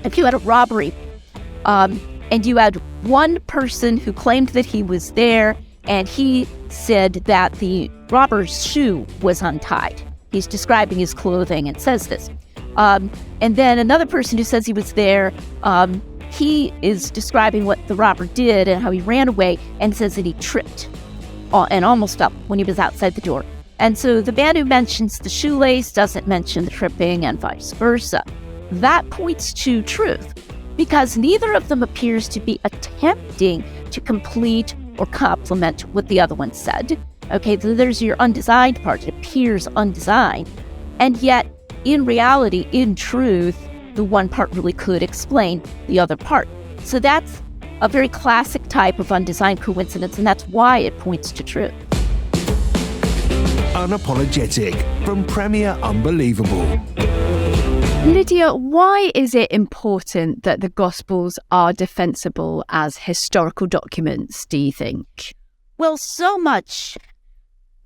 if you had a robbery, and you had one person who claimed that he was there, and he said that the robber's shoe was untied. He's describing his clothing and says this. And then another person who says he was there, he is describing what the robber did and how he ran away, and says that he tripped and almost fell when he was outside the door. And so the man who mentions the shoelace doesn't mention the tripping, and vice versa. That points to truth, because neither of them appears to be attempting to complete or complement what the other one said. Okay, so there's your undesigned part. It appears undesigned. And yet, in reality, in truth, the one part really could explain the other part. So that's a very classic type of undesigned coincidence, and that's why it points to truth. Unapologetic from Premier Unbelievable. Lydia, why is it important that the Gospels are defensible as historical documents, do you think? Well, so much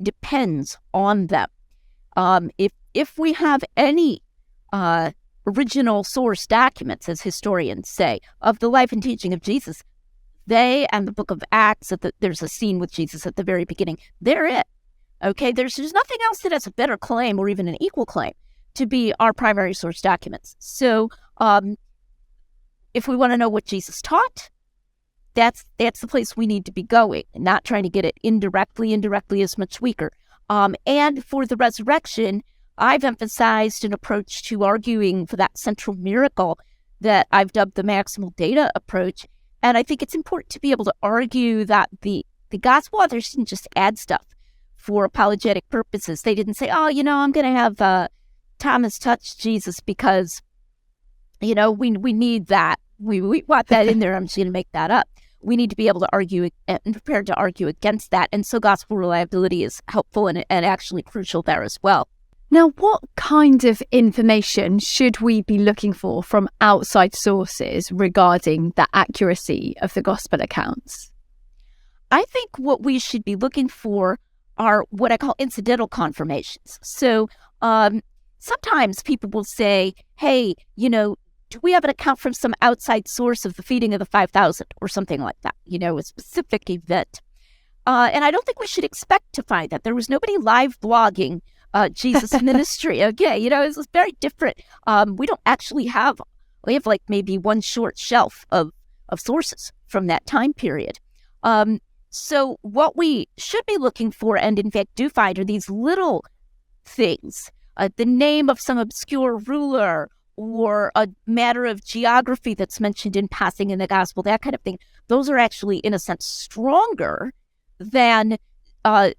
depends on them. If we have any original source documents, as historians say, of the life and teaching of Jesus, they and the book of Acts, there's a scene with Jesus at the very beginning, they're it. Okay, there's nothing else that has a better claim or even an equal claim to be our primary source documents. So if we want to know what Jesus taught, that's the place we need to be going, and not trying to get it indirectly. Indirectly is much weaker. And for the resurrection, I've emphasized an approach to arguing for that central miracle that I've dubbed the maximal data approach. And I think it's important to be able to argue that the gospel authors didn't just add stuff for apologetic purposes. They didn't say, I'm going to have Thomas touch Jesus because, we need that. We want that in there. I'm just going to make that up. We need to be able to argue and prepared to argue against that. And so gospel reliability is helpful and actually crucial there as well. Now, what kind of information should we be looking for from outside sources regarding the accuracy of the gospel accounts? I think what we should be looking for are what I call incidental confirmations. So sometimes people will say, hey, do we have an account from some outside source of the feeding of the 5,000 or something like that, a specific event? And I don't think we should expect to find that. There was nobody live blogging Jesus' ministry. Okay, it was very different. We don't actually we have like maybe one short shelf of sources from that time period. So what we should be looking for, and in fact do find, are these little things. The name of some obscure ruler, or a matter of geography that's mentioned in passing in the gospel, that kind of thing. Those are actually, in a sense, stronger than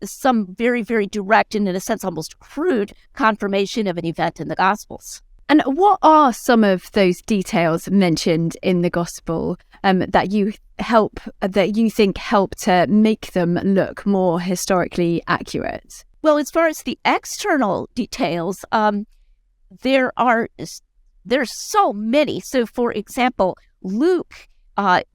some very, very direct and, in a sense, almost crude confirmation of an event in the Gospels. And what are some of those details mentioned in the Gospel that you think help to make them look more historically accurate? Well, as far as the external details, there's so many. So, for example, Luke, right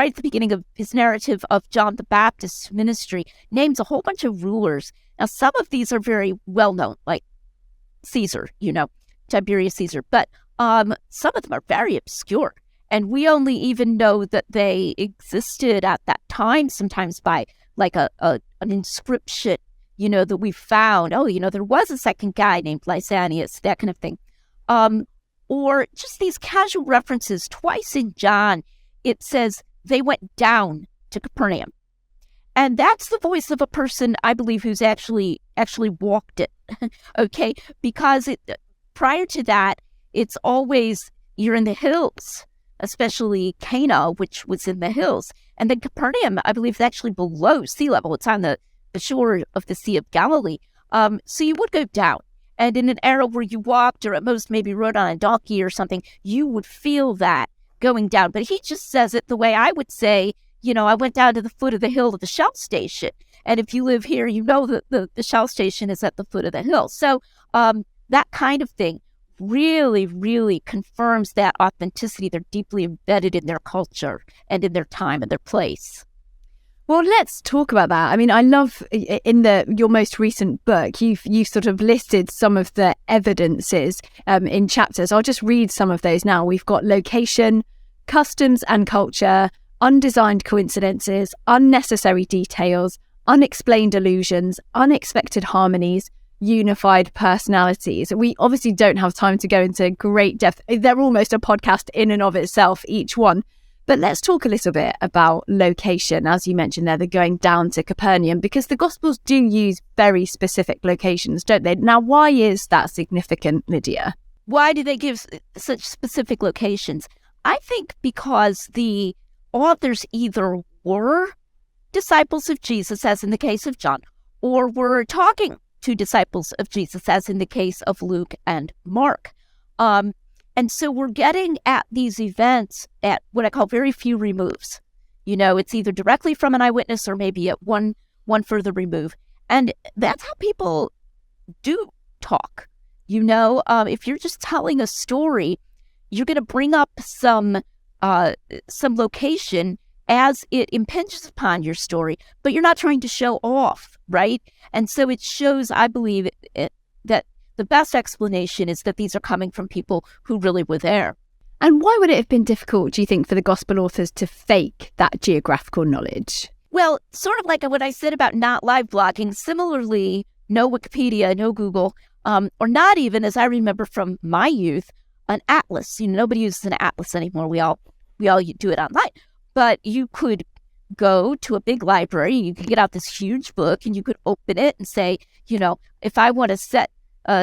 at the beginning of his narrative of John the Baptist's ministry, names a whole bunch of rulers. Now, some of these are very well known, like Caesar, Tiberius Caesar, but some of them are very obscure. And we only even know that they existed at that time, sometimes by like an inscription, that we found. There was a second guy named Lysanias, that kind of thing. Or just these casual references. Twice in John, it says they went down to Capernaum. And that's the voice of a person, I believe, who's actually walked it, okay? Because prior to that, it's always, you're in the hills, especially Cana, which was in the hills. And then Capernaum, I believe, is actually below sea level. It's on the shore of the Sea of Galilee. So you would go down. And in an era where you walked, or at most maybe rode on a donkey or something, you would feel that going down. But he just says it the way I would say, I went down to the foot of the hill to the Shell station. And if you live here, that the Shell station is at the foot of the hill. So that kind of thing really, really confirms that authenticity. They're deeply embedded in their culture and in their time and their place. Well, let's talk about that. I mean, I love in your most recent book, you've sort of listed some of the evidences in chapters. I'll just read some of those now. We've got location, customs and culture, undesigned coincidences, unnecessary details, unexplained illusions, unexpected harmonies, unified personalities. We obviously don't have time to go into great depth. They're almost a podcast in and of itself, each one. But let's talk a little bit about location. As you mentioned there, they're going down to Capernaum because the Gospels do use very specific locations, don't they? Now, why is that significant, Lydia? Why do they give such specific locations? I think because the authors either were disciples of Jesus, as in the case of John, or were talking to disciples of Jesus, as in the case of Luke and Mark. And so we're getting at these events at what I call very few removes. It's either directly from an eyewitness or maybe at one further remove. And that's how people do talk. If you're just telling a story, you're going to bring up some location as it impinges upon your story, but you're not trying to show off, right? And so it shows, I believe, that the best explanation is that these are coming from people who really were there. And why would it have been difficult, do you think, for the Gospel authors to fake that geographical knowledge? Well, sort of like what I said about not live blogging, similarly, no Wikipedia, no Google, or not even, as I remember from my youth, an atlas. Nobody uses an atlas anymore. We all do it online. But you could go to a big library, you could get out this huge book, and you could open it and say, if I want to set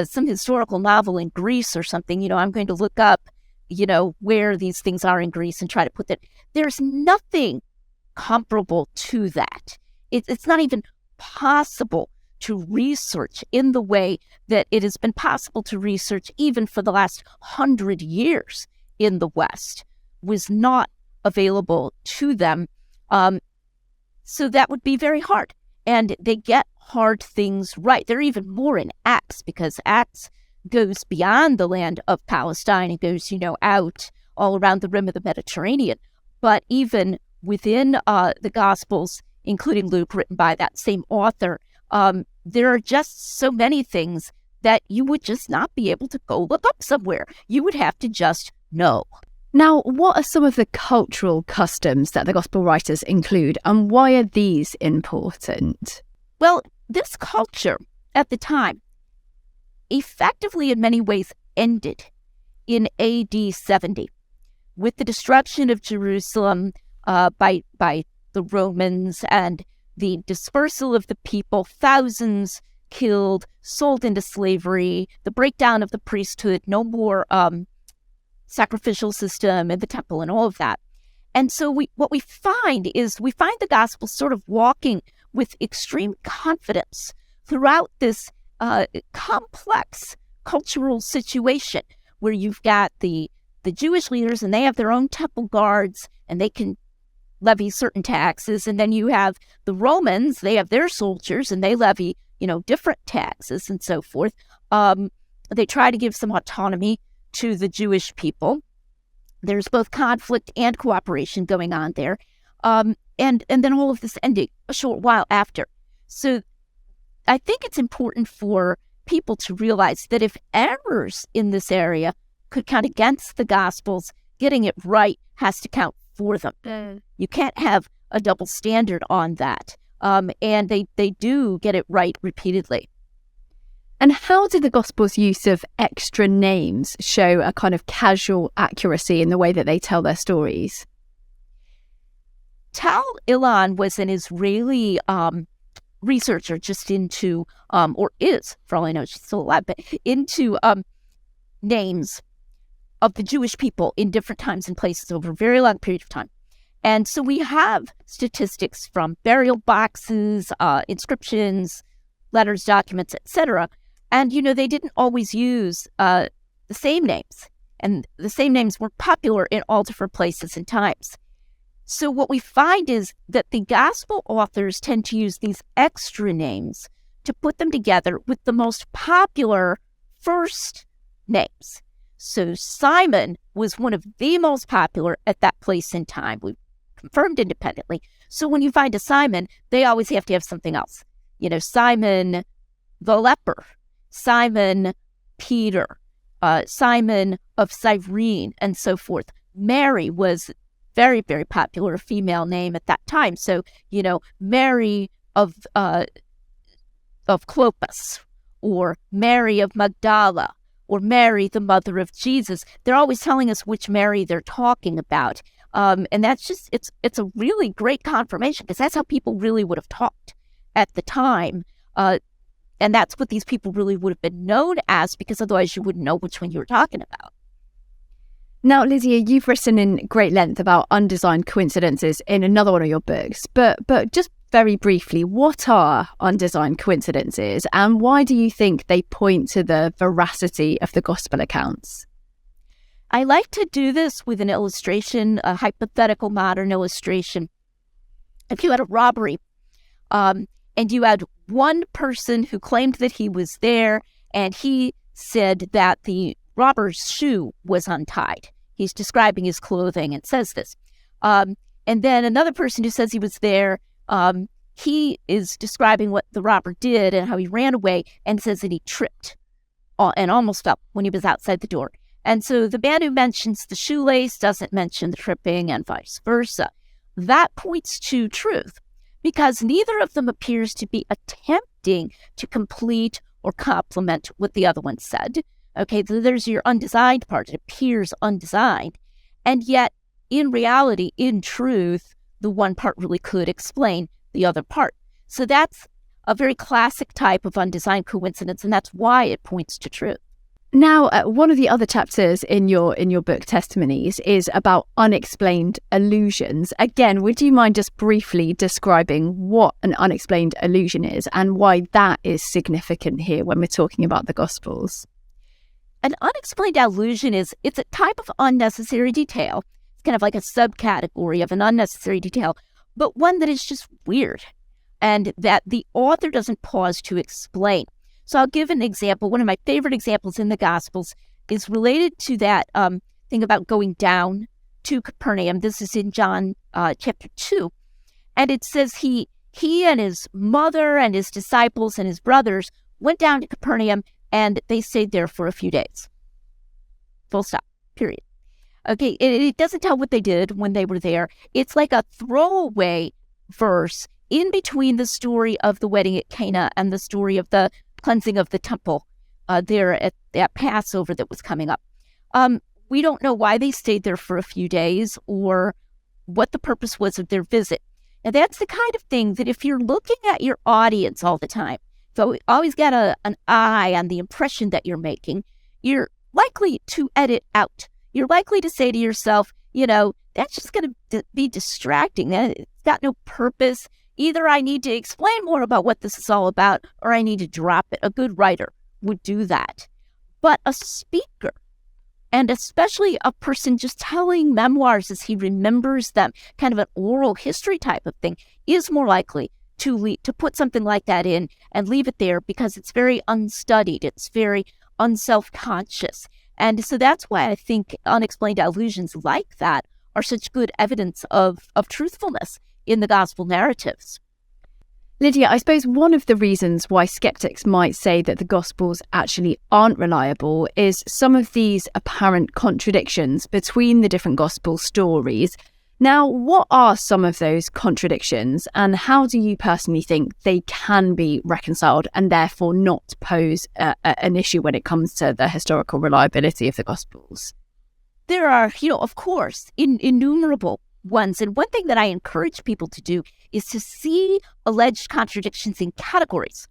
some historical novel in Greece or something, I'm going to look up, where these things are in Greece and try to put that. There's nothing comparable to that. It's not even possible to research in the way that it has been possible to research even for the last 100 years in the West. Was not available to them. So that would be very hard. And they get hard things right. They're even more in Acts, because Acts goes beyond the land of Palestine. It goes, out all around the rim of the Mediterranean. But even within the Gospels, including Luke, written by that same author, there are just so many things that you would just not be able to go look up somewhere. You would have to just know. Now, what are some of the cultural customs that the Gospel writers include, and why are these important? Well, this culture at the time effectively in many ways ended in AD 70 with the destruction of Jerusalem by the Romans and the dispersal of the people, thousands killed, sold into slavery, the breakdown of the priesthood, no more sacrificial system in the temple and all of that. And so what we find the gospel sort of walking with extreme confidence throughout this complex cultural situation where you've got the Jewish leaders and they have their own temple guards and they can levy certain taxes. And then you have the Romans, they have their soldiers and they levy, different taxes and so forth. They try to give some autonomy to the Jewish people. There's both conflict and cooperation going on there. And then all of this ending a short while after. So I think it's important for people to realize that if errors in this area could count against the Gospels, getting it right has to count for them. You can't have a double standard on that. And they do get it right repeatedly. And how did the Gospel's use of extra names show a kind of casual accuracy in the way that they tell their stories? Tal Ilan was an Israeli researcher just into, or is, for all I know, she's still alive, but into names of the Jewish people in different times and places over a very long period of time. And so we have statistics from burial boxes, inscriptions, letters, documents, etc. And, they didn't always use the same names. And the same names were popular in all different places and times. So what we find is that the gospel authors tend to use these extra names to put them together with the most popular first names. So Simon was one of the most popular at that place in time. We confirmed independently. So when you find a Simon, they always have to have something else. Simon the leper, Simon Peter, Simon of Cyrene, and so forth. Mary was very, very popular, a female name at that time. So, Mary of Clopas, or Mary of Magdala, or Mary, the mother of Jesus. They're always telling us which Mary they're talking about. And that's just, it's a really great confirmation, because that's how people really would have talked at the time. And that's what these people really would have been known as, because otherwise you wouldn't know which one you were talking about. Now, Lydia, you've written in great length about undesigned coincidences in another one of your books, but just very briefly, what are undesigned coincidences, and why do you think they point to the veracity of the gospel accounts? I like to do this with an illustration, a hypothetical modern illustration. If you had a robbery, and you had one person who claimed that he was there, and he said that the robber's shoe was untied. He's describing his clothing and says this. And then another person who says he was there, he is describing what the robber did and how he ran away, and says that he tripped and almost fell when he was outside the door. And so the man who mentions the shoelace doesn't mention the tripping, and vice versa. That points to truth, because neither of them appears to be attempting to complete or complement what the other one said. Okay, so there's your undesigned part. It appears undesigned. And yet, in reality, in truth, the one part really could explain the other part. So that's a very classic type of undesigned coincidence, and that's why it points to truth. Now, one of the other chapters in your book, Testimonies, is about unexplained illusions. Again, would you mind just briefly describing what an unexplained illusion is and why that is significant here when we're talking about the Gospels? An unexplained illusion it's a type of unnecessary detail. It's kind of like a subcategory of an unnecessary detail, but one that is just weird and that the author doesn't pause to explain. So I'll give an example. One of my favorite examples in the Gospels is related to that thing about going down to Capernaum. This is in John chapter 2. And it says he and his mother and his disciples and his brothers went down to Capernaum, and they stayed there for a few days. Full stop. Period. Okay, it doesn't tell what they did when they were there. It's like a throwaway verse in between the story of the wedding at Cana and the story of the cleansing of the temple there at that Passover that was coming up. We don't know why they stayed there for a few days or what the purpose was of their visit. Now, that's the kind of thing that if you're looking at your audience all the time, so always got an eye on the impression that you're making, you're likely to edit out. You're likely to say to yourself, that's just going to be distracting. It's got no purpose. Either I need to explain more about what this is all about, or I need to drop it. A good writer would do that. But a speaker, and especially a person just telling memoirs as he remembers them, kind of an oral history type of thing, is more likely to put something like that in and leave it there, because it's very unstudied. It's very unself-conscious. And so that's why I think unexplained allusions like that are such good evidence of truthfulness in the gospel narratives. Lydia, I suppose one of the reasons why skeptics might say that the Gospels actually aren't reliable is some of these apparent contradictions between the different Gospel stories. Now, what are some of those contradictions, and how do you personally think they can be reconciled and therefore not pose an issue when it comes to the historical reliability of the Gospels? There are, of course, innumerable ones. And one thing that I encourage people to do is to see alleged contradictions in categories.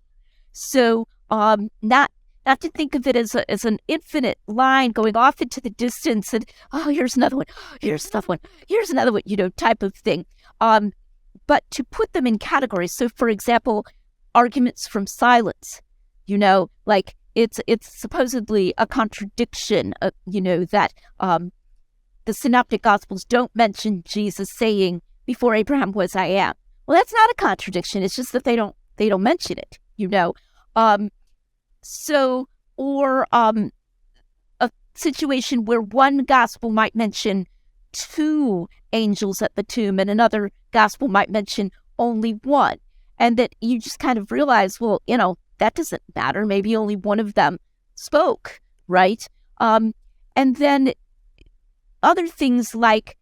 So not to think of it as an infinite line going off into the distance and, here's another one, here's another one, here's another one, type of thing. But to put them in categories. So, for example, arguments from silence, like it's supposedly a contradiction, that the synoptic gospels don't mention Jesus saying, before Abraham was, I am. Well, that's not a contradiction. It's just that they don't mention it, or a situation where one gospel might mention 2 angels at the tomb, and another gospel might mention only 1. And that you just kind of realize, well, that doesn't matter. Maybe only one of them spoke, right? And then other things like,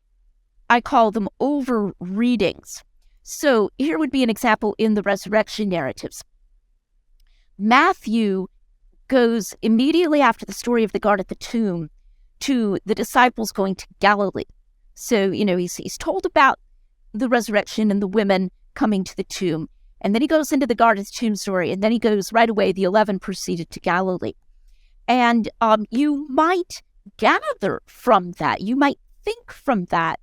I call them over readings. So here would be an example in the resurrection narratives. Matthew goes immediately after the story of the guard at the tomb to the disciples going to Galilee. So, he's told about the resurrection and the women coming to the tomb. And then he goes into the guard at the tomb story. And then he goes right away, the 11 proceeded to Galilee. And you might gather from that, you might think from that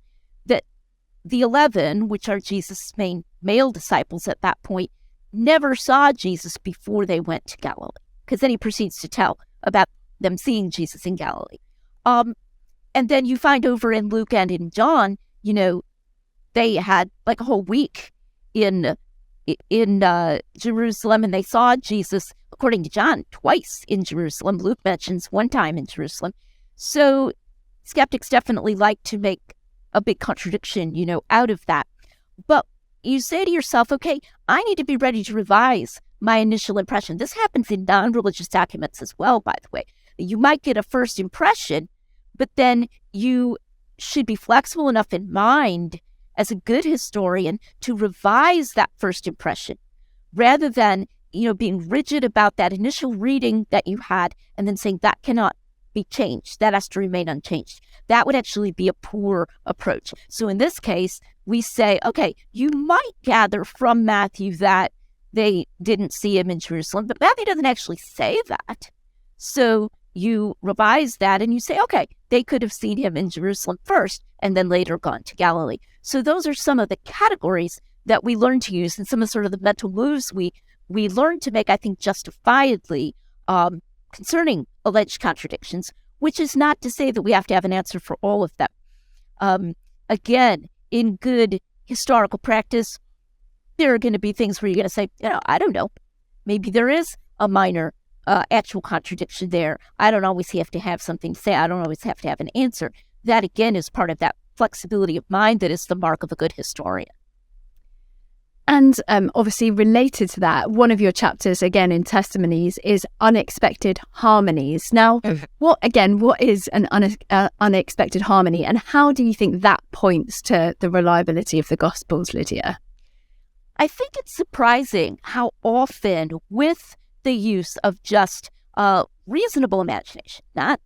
the 11, which are Jesus' main male disciples at that point, never saw Jesus before they went to Galilee. Because then he proceeds to tell about them seeing Jesus in Galilee. And then you find over in Luke and in John, they had like a whole week in Jerusalem, and they saw Jesus, according to John, twice in Jerusalem. Luke mentions one time in Jerusalem. So skeptics definitely like to make a big contradiction, out of that. But you say to yourself, okay, I need to be ready to revise my initial impression. This happens in non-religious documents as well, by the way. You might get a first impression, but then you should be flexible enough in mind as a good historian to revise that first impression rather than, being rigid about that initial reading that you had and then saying that cannot be changed. That has to remain unchanged. That would actually be a poor approach. So in this case, we say, okay, you might gather from Matthew that they didn't see him in Jerusalem, but Matthew doesn't actually say that. So you revise that and you say, okay, they could have seen him in Jerusalem first and then later gone to Galilee. So those are some of the categories that we learn to use and some of sort of the mental moves we learn to make, I think, justifiably concerning alleged contradictions, which is not to say that we have to have an answer for all of them. Again, in good historical practice, there are going to be things where you're going to say, I don't know, maybe there is a minor actual contradiction there. I don't always have to have something to say. I don't always have to have an answer. That, again, is part of that flexibility of mind that is the mark of a good historian. And obviously related to that, one of your chapters, again, in Testimonies, is unexpected harmonies. Now, what is an unexpected harmony, and how do you think that points to the reliability of the Gospels, Lydia? I think it's surprising how often, with the use of just reasonable imagination, not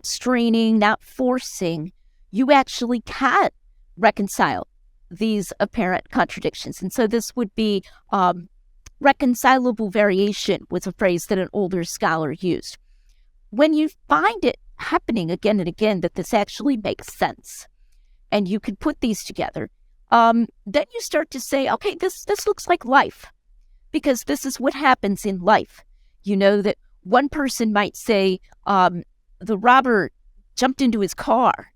straining, not forcing, you actually can reconcile these apparent contradictions. And so this would be reconcilable variation was a phrase that an older scholar used. When you find it happening again and again that this actually makes sense and you can put these together, then you start to say, okay, this looks like life, because this is what happens in life. That one person might say the robber jumped into his car,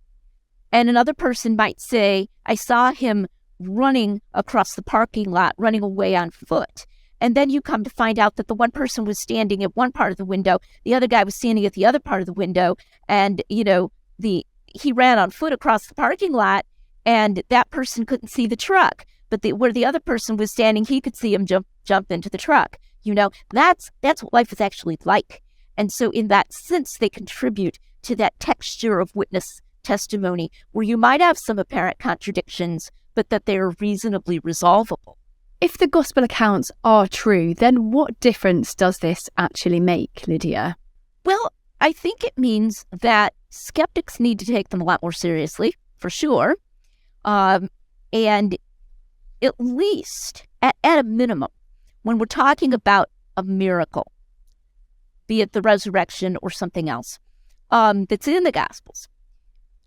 and another person might say, I saw him running across the parking lot, running away on foot. And then you come to find out that the one person was standing at one part of the window, the other guy was standing at the other part of the window, and, he ran on foot across the parking lot, and that person couldn't see the truck. But where the other person was standing, he could see him jump into the truck. That's what life is actually like. And so in that sense, they contribute to that texture of witness testimony where you might have some apparent contradictions, but that they are reasonably resolvable. If the gospel accounts are true, then what difference does this actually make, Lydia? Well, I think it means that skeptics need to take them a lot more seriously, for sure. And at least, at a minimum, when we're talking about a miracle, be it the resurrection or something else, that's in the Gospels,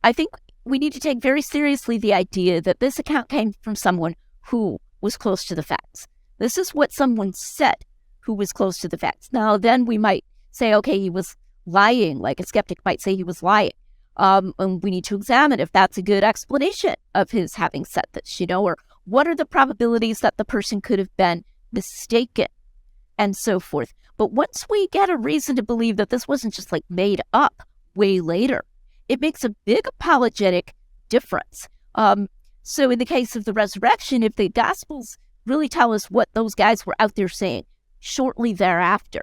I think we need to take very seriously the idea that this account came from someone who was close to the facts. This is what someone said who was close to the facts. Now, then we might say, okay, he was lying, like a skeptic might say he was lying. And we need to examine if that's a good explanation of his having said this, or what are the probabilities that the person could have been mistaken and so forth. But once we get a reason to believe that this wasn't just like made up way later, it makes a big apologetic difference. So in the case of the resurrection, if the Gospels really tell us what those guys were out there saying shortly thereafter,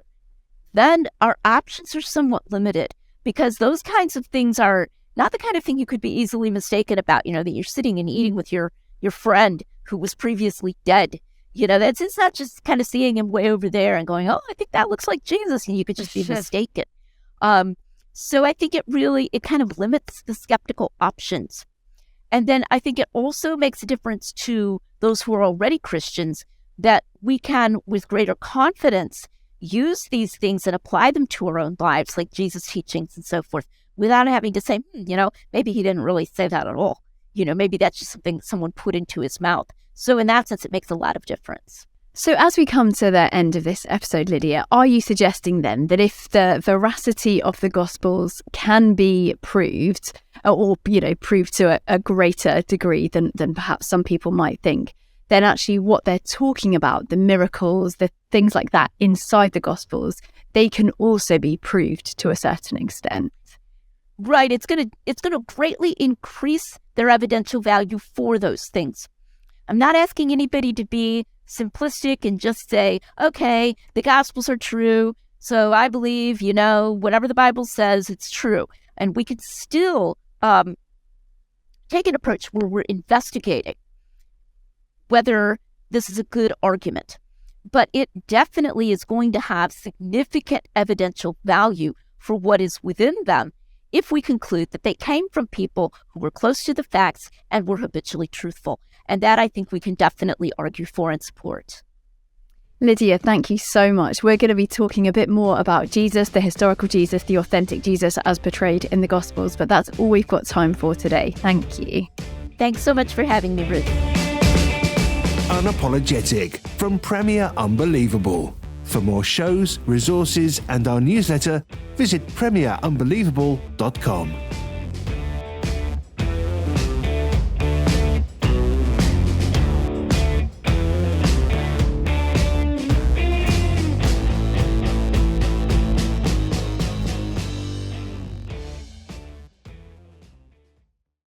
then our options are somewhat limited, because those kinds of things are not the kind of thing you could be easily mistaken about, that you're sitting and eating with your friend who was previously dead. It's not just kind of seeing him way over there and going, oh, I think that looks like Jesus, and you could just be mistaken. So I think it kind of limits the skeptical options. And then I think it also makes a difference to those who are already Christians, that we can, with greater confidence, use these things and apply them to our own lives, like Jesus' teachings and so forth, without having to say, maybe he didn't really say that at all. Maybe that's just something someone put into his mouth. So in that sense, it makes a lot of difference. So as we come to the end of this episode, Lydia, are you suggesting then that if the veracity of the Gospels can be proved, or proved to a greater degree than perhaps some people might think, then actually what they're talking about, the miracles, the things like that inside the Gospels, they can also be proved to a certain extent? Right. It's gonna greatly increase their evidential value for those things. I'm not asking anybody to be simplistic and just say, okay, the Gospels are true, so I believe, whatever the Bible says, it's true. And we can still take an approach where we're investigating whether this is a good argument. But it definitely is going to have significant evidential value for what is within them if we conclude that they came from people who were close to the facts and were habitually truthful. And that, I think, we can definitely argue for and support. Lydia, thank you so much. We're going to be talking a bit more about Jesus, the historical Jesus, the authentic Jesus as portrayed in the Gospels, but that's all we've got time for today. Thank you. Thanks so much for having me, Ruth. Unapologetic from Premier Unbelievable. For more shows, resources and our newsletter, visit premierunbelievable.com.